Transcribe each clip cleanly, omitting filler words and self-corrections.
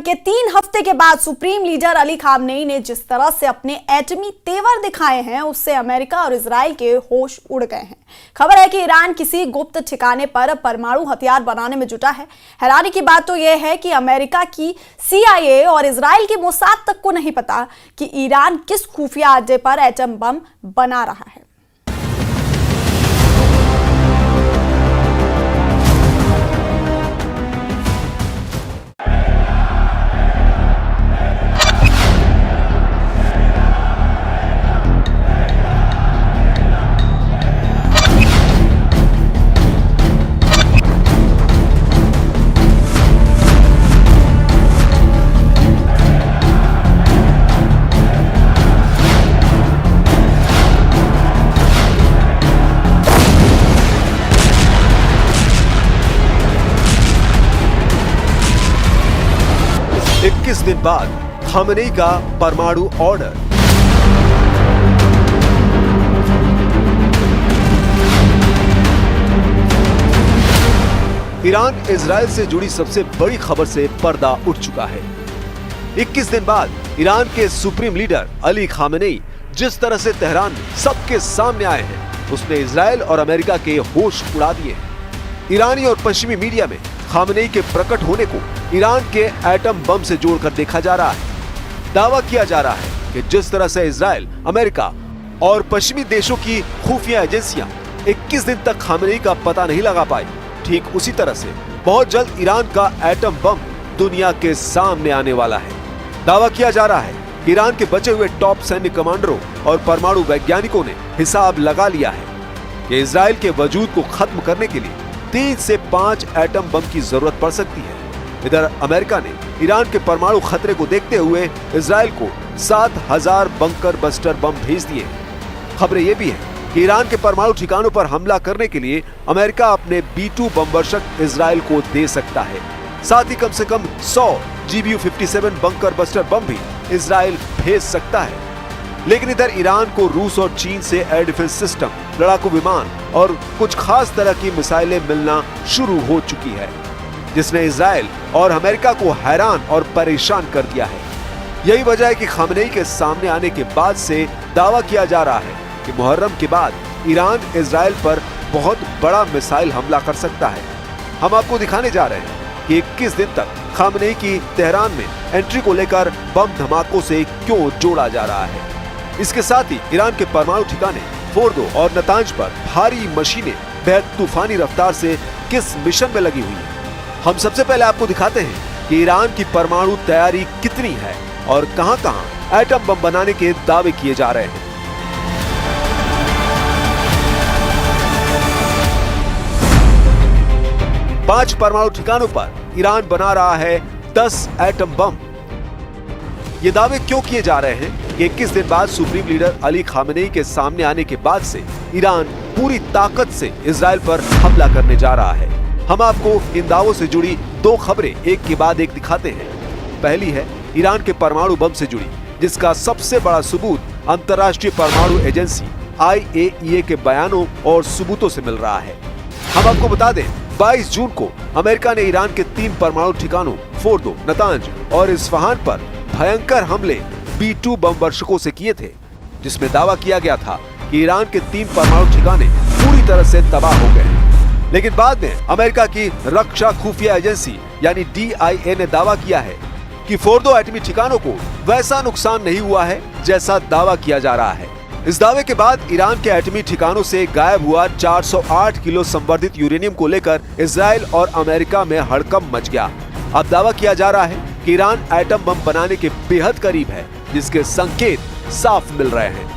के 3 हफ्ते के बाद सुप्रीम लीडर अली खामनेई ने जिस तरह से अपने एटमी तेवर दिखाए हैं, उससे अमेरिका और इजराइल के होश उड़ गए हैं। खबर है कि ईरान किसी गुप्त ठिकाने पर परमाणु हथियार बनाने में जुटा है। हैरानी की बात तो यह है कि अमेरिका की CIA और इजराइल की मोसाद तक को नहीं पता कि ईरान किस खुफिया अड्डे पर एटम बम बना रहा है। इक्कीस दिन बाद खामनेई का परमाणु ऑर्डर। ईरान इजराइल से जुड़ी सबसे बड़ी खबर से पर्दा उठ चुका है। 21 दिन बाद ईरान के सुप्रीम लीडर अली खामनेई जिस तरह से तेहरान में सबके सामने आए हैं, उसने इजराइल और अमेरिका के होश उड़ा दिए हैं। ईरानी और पश्चिमी मीडिया में खामनेई के प्रकट होने को ईरान के एटम बम से जोड़कर देखा जा रहा है। दावा किया जा रहा है कि जिस तरह से इजराइल, अमेरिका और पश्चिमी देशों की खुफिया एजेंसियां 21 दिन तक खामनेई का पता नहीं लगा पाई, ठीक उसी तरह से बहुत जल्द ईरान का एटम बम दुनिया के सामने आने वाला है। दावा किया जा रहा है कि ईरान के बचे हुए टॉप सैन्य कमांडरों और परमाणु वैज्ञानिकों ने हिसाब लगा लिया है कि इजराइल के वजूद को खत्म करने के लिए 3 से 5 एटम बम की जरूरत पड़ सकती है। इधर अमेरिका ने ईरान के परमाणु खतरे को देखते हुए इजराइल को 7000 बंकर बस्टर बम भेज दिए। खबरें ये भी हैं कि ईरान के परमाणु ठिकानों पर हमला करने के लिए अमेरिका अपने B-2 बमवर्षक इजराइल को दे सकता है। साथ ही कम से कम 100 GBU-57 बंकर बस्टर बम भी इजराइल भेज सकता है। लेकिन इधर ईरान को रूस और चीन से एयर डिफेंस सिस्टम, लड़ाकू विमान और कुछ खास तरह की मिसाइलें मिलना शुरू हो चुकी है, जिसने इजराइल और अमेरिका को हैरान और परेशान कर दिया है। यही वजह है कि खामनेई के सामने आने के बाद से दावा किया जा रहा है कि मुहर्रम के बाद ईरान इजराइल पर बहुत बड़ा मिसाइल हमला कर सकता है। हम आपको दिखाने जा रहे हैं कि 21 दिन तक खामनेई की तेहरान में एंट्री को लेकर बम धमाकों से क्यों जोड़ा जा रहा है। इसके साथ ही ईरान के परमाणु ठिकाने फोर्दो और नतांज पर भारी मशीनें बेहद तूफानी रफ्तार से किस मिशन में लगी हुई हैं। हम सबसे पहले आपको दिखाते हैं कि ईरान की परमाणु तैयारी कितनी है और कहां-कहां एटम बम बनाने के दावे किए जा रहे हैं। पांच परमाणु ठिकानों पर ईरान बना रहा है 10 एटम बम। ये दावे क्यों किए जा रहे हैं कि 21 दिन बाद सुप्रीम लीडर अली खामनेई के सामने आने के बाद से ईरान पूरी ताकत से इजराइल पर हमला करने जा रहा है। हम आपको इन दावों से जुड़ी 2 खबरें एक के बाद एक दिखाते हैं। पहली है ईरान के परमाणु बम से जुड़ी, जिसका सबसे बड़ा सबूत अंतर्राष्ट्रीय परमाणु एजेंसी IAEA के बयानों और सबूतों से मिल रहा है। हम आपको बता दें, 22 जून को अमेरिका ने ईरान के 3 परमाणु ठिकानों फोर्दो, नतांज और इस्फहान पर भयंकर हमले B-2 बमवर्षकों से किए थे, जिसमें दावा किया गया था कि ईरान के 3 परमाणु ठिकाने पूरी तरह से तबाह हो गए। लेकिन बाद में अमेरिका की रक्षा खुफिया एजेंसी यानी DIA ने दावा किया है कि फोर्दो एटमी ठिकानों को वैसा नुकसान नहीं हुआ है जैसा दावा किया जा रहा है। इस दावे के बाद ईरान के एटमी ठिकानों से गायब हुआ 408 किलो संवर्धित यूरेनियम को लेकर इजराइल और अमेरिका में हड़कंप मच गया। अब दावा किया जा रहा है कि ईरान एटम बम बनाने के बेहद करीब है, जिसके संकेत साफ मिल रहे हैं।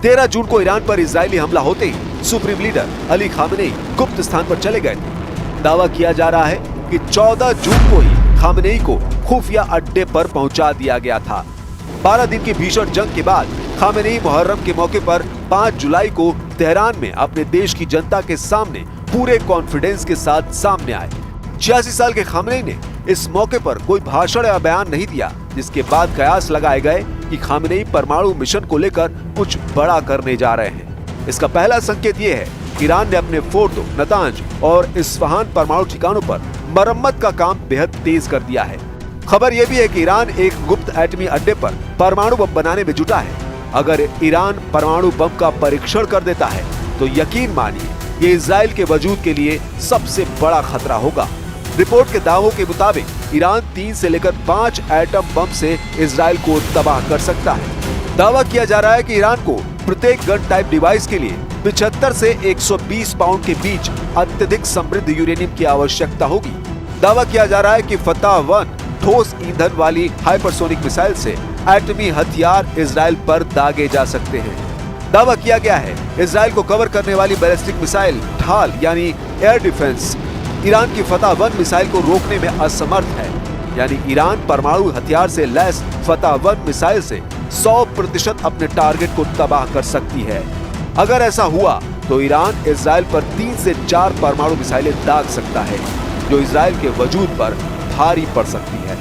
13 जून को ईरान पर इजरायली हमला होते ही सुप्रीम लीडर अली खामनेई गुप्त स्थान पर चले गए थे। दावा किया जा रहा है कि 14 जून को ही खामनेई को खुफिया अड्डे पर पहुंचा दिया गया था। 12 दिन की भीषण जंग के बाद खामनेई मुहर्रम के मौके पर 5 जुलाई को तेहरान में अपने देश की जनता के सामने पूरे कॉन्फिडेंस के साथ सामने आए। 86 साल के खामनेई ने इस मौके पर कोई भाषण या बयान नहीं दिया, जिसके बाद कयास लगाए गए कि खामनेई परमाणु मिशन को लेकर कुछ बड़ा करने जा रहे हैं। इसका पहला संकेत ये है ईरान ने अपने फोर्दो, नतांज और इस्फहान परमाणु ठिकानों पर मरम्मत का काम बेहद तेज कर दिया है। खबर यह भी है कि ईरान एक गुप्त एटमी अड्डे पर परमाणु बम बनाने में जुटा है। अगर ईरान परमाणु बम का परीक्षण कर देता है तो यकीन मानिए ये इजराइल के वजूद के लिए सबसे बड़ा खतरा होगा। रिपोर्ट के दावों के मुताबिक ईरान 3 से लेकर 5 एटम बम से इजराइल को तबाह कर सकता है। दावा किया जा रहा है कि ईरान को प्रत्येक गन टाइप डिवाइस के लिए 75 से 120 पाउंड के बीच अत्यधिक समृद्ध यूरेनियम की आवश्यकता होगी। दावा किया जा रहा है कि फतह-1 ठोस ईंधन वाली हाइपरसोनिक मिसाइल से एटमी हथियार इजराइल पर दागे जा सकते हैं। दावा किया गया है इजराइल को कवर करने वाली बैलिस्टिक मिसाइल ढाल यानी एयर डिफेंस ईरान की फतह-1 मिसाइल को रोकने में असमर्थ है। यानी ईरान परमाणु हथियार से लैस फतह-1 मिसाइल से 100% अपने टारगेट को तबाह कर सकती है। अगर ऐसा हुआ तो ईरान इजराइल पर 3 से 4 परमाणु मिसाइलें दाग सकता है, जो इजराइल के वजूद पर भारी पड़ सकती है।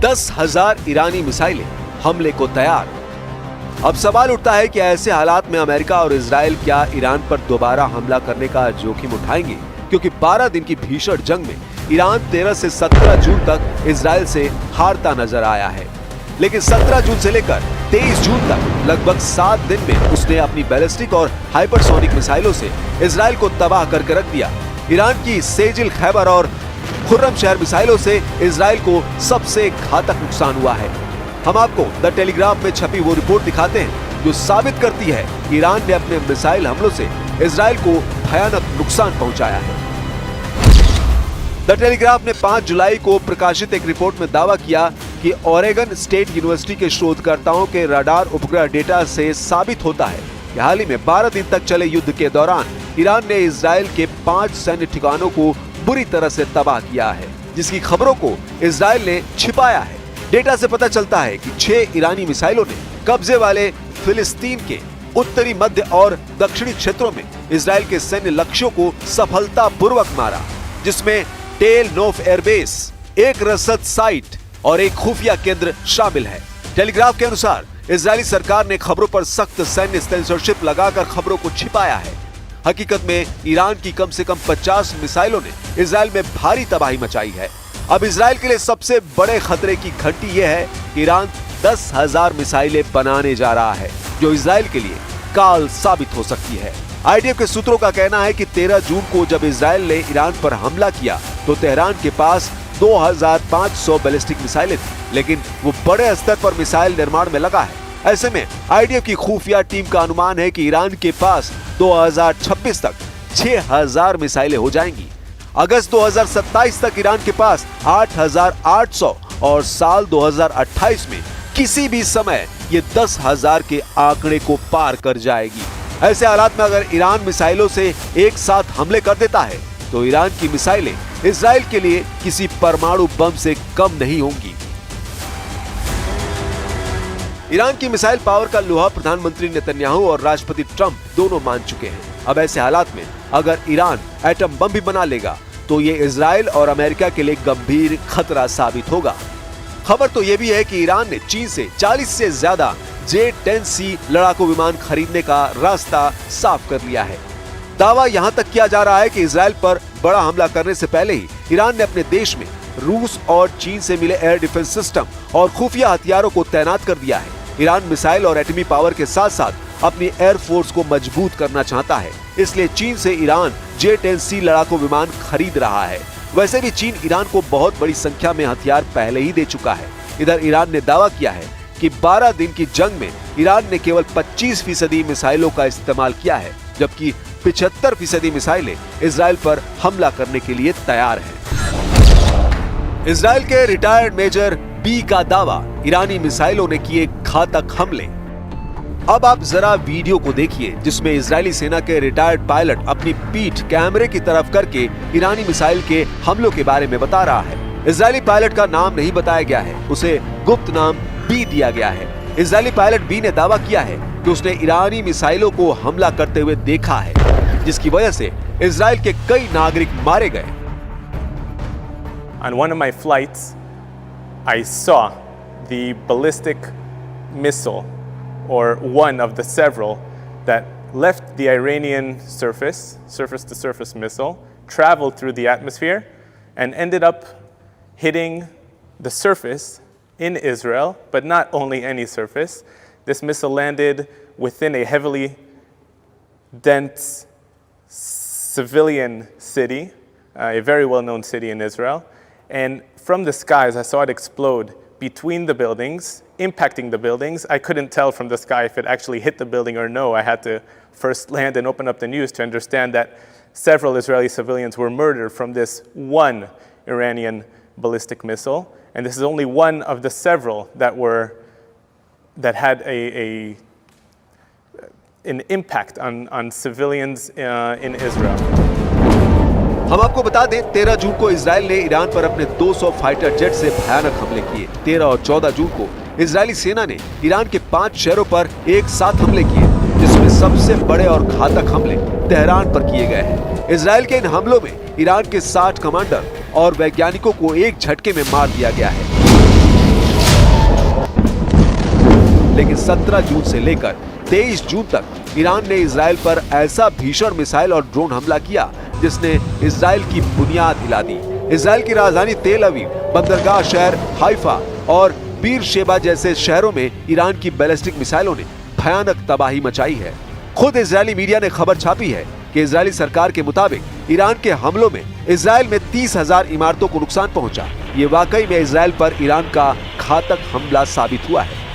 10,000 ईरानी मिसाइलें हमले को तैयार। अब सवाल उठता है कि ऐसे हालात में अमेरिका और इजराइल क्या ईरान पर दोबारा हमला करने का जोखिम उठाएंगे, क्योंकि 12 दिन की भीषण जंग में ईरान 13 से 17 जून तक इजराइल से हारता नजर आया है। लेकिन 17 जून से लेकर 23 जून तक लगभग 7 दिन में उसने अपनी बैलिस्टिक और हाइपरसोनिक मिसाइलों से इजराइल को तबाह करके रख दिया। ईरान की सेजिल, खैबर और खुर्रमशहर मिसाइलों से इजराइल को सबसे घातक नुकसान हुआ है। हम आपको द टेलीग्राफ में छपी वो रिपोर्ट दिखाते हैं जो साबित करती है कि ईरान ने अपने मिसाइल हमलों से इजराइल को भयानक नुकसान पहुंचाया है। द टेलीग्राफ ने 5 जुलाई को प्रकाशित एक रिपोर्ट में दावा किया कि ओरेगन स्टेट यूनिवर्सिटी के शोधकर्ताओं के रडार उपग्रह डेटा से साबित होता है कि हाल ही में 12 दिन तक चले युद्ध के दौरान ईरान ने इजराइल के 5 सैन्य ठिकानों को बुरी तरह से तबाह किया है, जिसकी खबरों को इजराइल ने छिपाया है। डेटा से पता चलता है कि 6 ईरानी मिसाइलों ने कब्जे वाले फिलिस्तीन के उत्तरी, मध्य और दक्षिणी क्षेत्रों में इजराइल के सैन्य लक्ष्यों को सफलतापूर्वक मारा, जिसमें टेल नोफ एयरबेस, एक रसद साइट और एक खुफिया केंद्र शामिल है। टेलीग्राफ के अनुसार इजरायली सरकार ने खबरों पर सख्त सैन्य सेंसरशिप लगाकर खबरों को छिपाया है। हकीकत में ईरान की कम से कम 50 मिसाइलों ने इजराइल में भारी तबाही मचाई है। अब इजराइल के लिए सबसे बड़े खतरे की घंटी यह है कि ईरान 10,000 मिसाइलें बनाने जा रहा है, जो इजराइल के लिए काल साबित हो सकती है। आईडीएफ के सूत्रों का कहना है कि 13 जून को जब इजराइल ने ईरान पर हमला किया तो तेहरान के पास 2500 बैलिस्टिक मिसाइलें थी, लेकिन वो बड़े स्तर पर मिसाइल निर्माण में लगा है। ऐसे में आईडीएफ की खुफिया टीम का अनुमान है कि ईरान के पास 2026 तक 6000 मिसाइलें हो जाएंगी। अगस्त 2027 तक ईरान के पास 8800 और साल 2028 में किसी भी समय ये 10,000 के आंकड़े को पार कर जाएगी। ऐसे हालात में अगर ईरान मिसाइलों से एक साथ हमले कर देता है तो ईरान की मिसाइलें इजराइल के लिए किसी परमाणु बम से कम नहीं होंगी। ईरान की मिसाइल पावर का लोहा प्रधानमंत्री नेतन्याहू और राष्ट्रपति ट्रंप दोनों मान चुके हैं। अब ऐसे हालात में अगर ईरान एटम बम भी बना लेगा तो ये इजराइल और अमेरिका के लिए गंभीर खतरा साबित होगा। खबर तो ये भी है कि ईरान ने चीन से 40 से ज्यादा J-10C लड़ाकू विमान खरीदने का रास्ता साफ कर लिया है। दावा यहां तक किया जा रहा है कि इजराइल पर बड़ा हमला करने से पहले ही ईरान ने अपने देश में रूस और चीन से मिले एयर डिफेंस सिस्टम और खुफिया हथियारों को तैनात कर दिया है। ईरान मिसाइल और एटमी पावर के साथ साथ अपनी एयरफोर्स को मजबूत करना चाहता है, इसलिए चीन से ईरान J-10C लड़ाकू विमान खरीद रहा है। वैसे भी चीन ईरान को बहुत बड़ी संख्या में हथियार पहले ही दे चुका है। इधर ईरान ने दावा किया है कि 12 दिन की जंग में ईरान ने केवल 25% मिसाइलों का इस्तेमाल किया है, जबकि 75% मिसाइलें इजराइल पर हमला करने के लिए तैयार हैं। इजराइल के रिटायर्ड मेजर बी का दावा, ईरानी मिसाइलों ने किए घातक हमले। अब आप जरा वीडियो को देखिए जिसमें इजरायली सेना के रिटायर्ड पायलट अपनी पीठ कैमरे की तरफ करके ईरानी मिसाइल के हमलों के बारे में बता रहा है। इजरायली पायलट का नाम नहीं बताया गया है, उसे गुप्त नाम बी दिया गया है। इजरायली पायलट बी ने दावा किया है कि उसने ईरानी मिसाइलों को हमला करते हुए देखा है, जिसकी वजह से इजराइल के कई नागरिक मारे गए। On one of my flights, I saw the ballistic missile, or one of the several, that left the Iranian surface-to-surface missile, traveled through the atmosphere, and ended up hitting the surface in Israel, but not only any surface. This missile landed within a heavily dense civilian city, a very well-known city in Israel. And from the skies, I saw it explode between the buildings, impacting the buildings. I couldn't tell from the sky if it actually hit the building or no. I had to first land and open up the news to understand that several Israeli civilians were murdered from this one Iranian ballistic missile. And this is only one of the several that had an impact on civilians in Israel. हम आपको बता दें, 13 जून को Israel ने Iran पर अपने 200 fighter jet से भयानक हमले किए। 13 और 14 जून को इजरायली सेना ने ईरान के 5 शहरों पर एक साथ हमले किए, जिसमें सबसे बड़े और घातक हमले तेहरान पर किए गए हैं। इजराइल के इन हमलों में ईरान के 60 कमांडर और वैज्ञानिकों को एक झटके में मार दिया गया है। लेकिन 17 जून से लेकर 23 जून तक ईरान ने इजराइल पर ऐसा भीषण मिसाइल और ड्रोन हमला किया जिसने इजराइल की बुनियाद हिला दी। इजराइल की राजधानी तेल अवीव, बंदरगाह शहर हाइफा और बीरशेबा जैसे शहरों में ईरान की बैलिस्टिक मिसाइलों ने भयानक तबाही मचाई है। खुद इजरायली मीडिया ने खबर छापी है कि इजरायली सरकार के मुताबिक ईरान के हमलों में इजराइल में 30,000 इमारतों को नुकसान पहुंचा। ये वाकई में इजराइल पर ईरान का घातक हमला साबित हुआ है।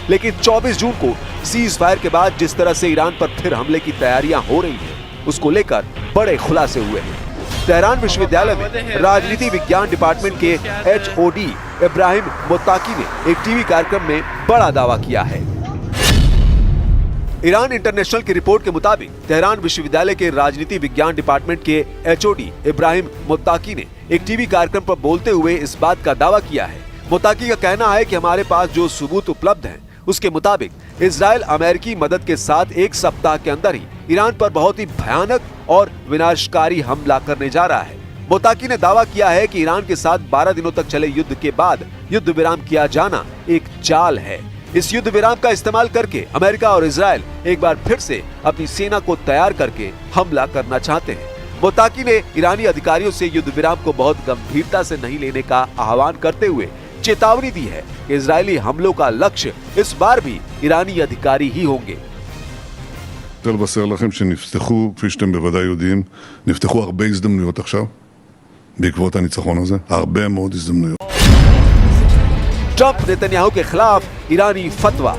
लेकिन 24 जून को सीज फायर के बाद जिस तरह से ईरान पर फिर हमले की तैयारियां हो रही हैं, उसको लेकर बड़े खुलासे हुए हैं। तेहरान विश्वविद्यालय में राजनीति विज्ञान डिपार्टमेंट के HOD इब्राहिम मुत्ताकी ने एक टीवी कार्यक्रम में बड़ा दावा किया है। ईरान इंटरनेशनल की रिपोर्ट के मुताबिक तेहरान विश्वविद्यालय के राजनीति विज्ञान डिपार्टमेंट के HOD इब्राहिम मुत्ताकी ने एक टीवी कार्यक्रम पर बोलते हुए इस बात का दावा किया है। मुत्ताकी का कहना है कि हमारे पास जो सबूत उपलब्ध हैं, उसके मुताबिक इजराइल अमेरिकी मदद के साथ एक सप्ताह के अंदर ही ईरान पर बहुत ही भयानक और विनाशकारी हमला करने जा रहा है। मुत्ताकी ने दावा किया है कि ईरान के साथ 12 दिनों तक चले युद्ध के बाद युद्ध विराम किया जाना एक चाल है। इस युद्ध विराम का इस्तेमाल करके अमेरिका और इजराइल एक बार फिर से अपनी सेना को तैयार करके हमला करना चाहते हैं। मुत्ताकी ने ईरानी अधिकारियों से युद्ध विराम को बहुत गंभीरता से नहीं लेने का आह्वान करते हुए चेतावनी दी है कि इजरायली हमलों का लक्ष्य इस बार भी ईरानी अधिकारी ही होंगे। לבשר לכם שנפתחו, כפי שאתם בוודאי יודעים, נפתחו הרבה הזדמנויות עכשיו, בעקבות הניצחון הזה, הרבה מאוד הזדמנויות. ट्रंप नेतन्याहू के खिलाफ ईरानी फतवा।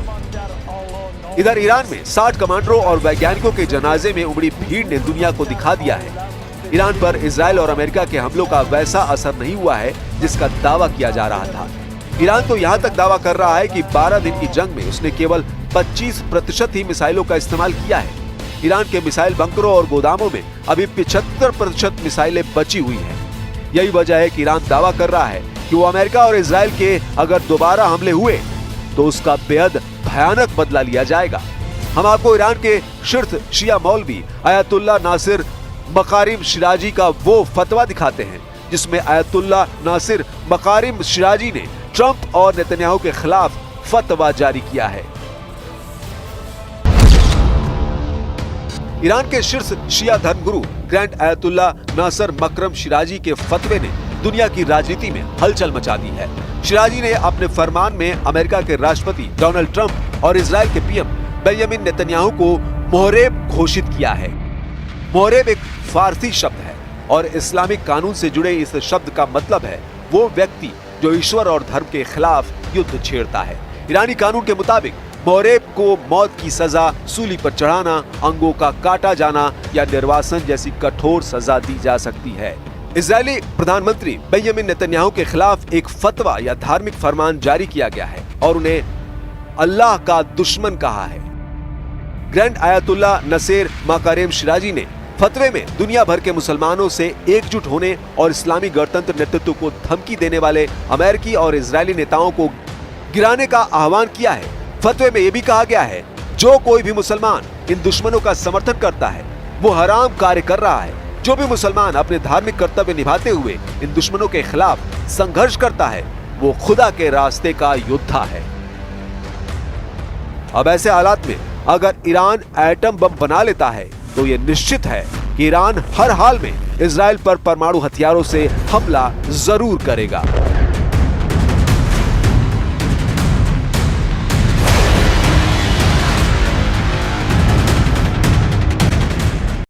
इधर ईरान में 60 कमांडरों और वैज्ञानिकों के जनाजे में उमड़ी भीड़ ने दुनिया को दिखा दिया है। ईरान पर इजराइल और अमेरिका के हमलों का वैसा असर नहीं हुआ है जिसका दावा किया जा रहा था। ईरान तो यहाँ तक दावा कर रहा है कि 12 दिन की जंग में उसने केवल 25% ही मिसाइलों का इस्तेमाल किया है। ईरान के मिसाइल बंकरों और गोदामों में अभी 75% मिसाइलें बची हुई हैं। यही वजह है कि ईरान दावा कर रहा है कि वो अमेरिका और इजराइल के अगर दोबारा हमले हुए तो उसका बेहद भयानक बदला लिया जाएगा। हम आपको ईरान के शीर्ष शिया मौलवी आयतुल्ला नासिर मकारिम शिराजी का वो फतवा दिखाते हैं जिसमें आयतुल्ला नासिर मकारिम शिराजी ने ट्रंप और नेतन्याहू के खिलाफ फतवा जारी किया है। ईरान के शीर्ष शिया धर्मगुरु ग्रैंड आयतुल्ला नासिर मकरम शिराजी के फतवे ने दुनिया की राजनीति में हलचल मचा दी है। शिराजी ने अपने फरमान में अमेरिका के राष्ट्रपति डोनाल्ड ट्रंप और इजराइल के पीएम बेंजामिन नेतन्याहू को मोहरेब घोषित किया है। मोहरेब एक फारसी शब्द है और इस्लामिक कानून से जुड़े इस शब्द का मतलब है वो व्यक्ति जो ईश्वर और धर्म के खिलाफ युद्ध छेड़ता है। ईरानी कानून के मुताबिक मोहरेब को मौत की सजा, सूली पर चढ़ाना, अंगों का काटा जाना या निर्वासन जैसी कठोर सजा दी जा सकती है। इजरायली प्रधानमंत्री बेंजामिन नेतन्याहू के खिलाफ एक फतवा या धार्मिक फरमान जारी किया गया है और उन्हें अल्लाह का दुश्मन कहा है। ग्रैंड आयतुल्लाह नसेर माकारेम शिराजी ने फतवे में दुनिया भर के मुसलमानों से एकजुट होने और इस्लामी गणतंत्र नेतृत्व को धमकी देने वाले अमेरिकी और इजरायली नेताओं को गिराने का आह्वान किया है। फतवे में यह भी कहा गया है, जो कोई भी मुसलमान इन दुश्मनों का समर्थन करता है वो हराम कार्य कर रहा है। जो भी मुसलमान अपने धार्मिक कर्तव्य निभाते हुए इन दुश्मनों के खिलाफ संघर्ष करता है वो खुदा के रास्ते का योद्धा है। अब ऐसे हालात में अगर ईरान एटम बम बना लेता है तो ये निश्चित है कि ईरान हर हाल में इजराइल पर परमाणु हथियारों से हमला जरूर करेगा।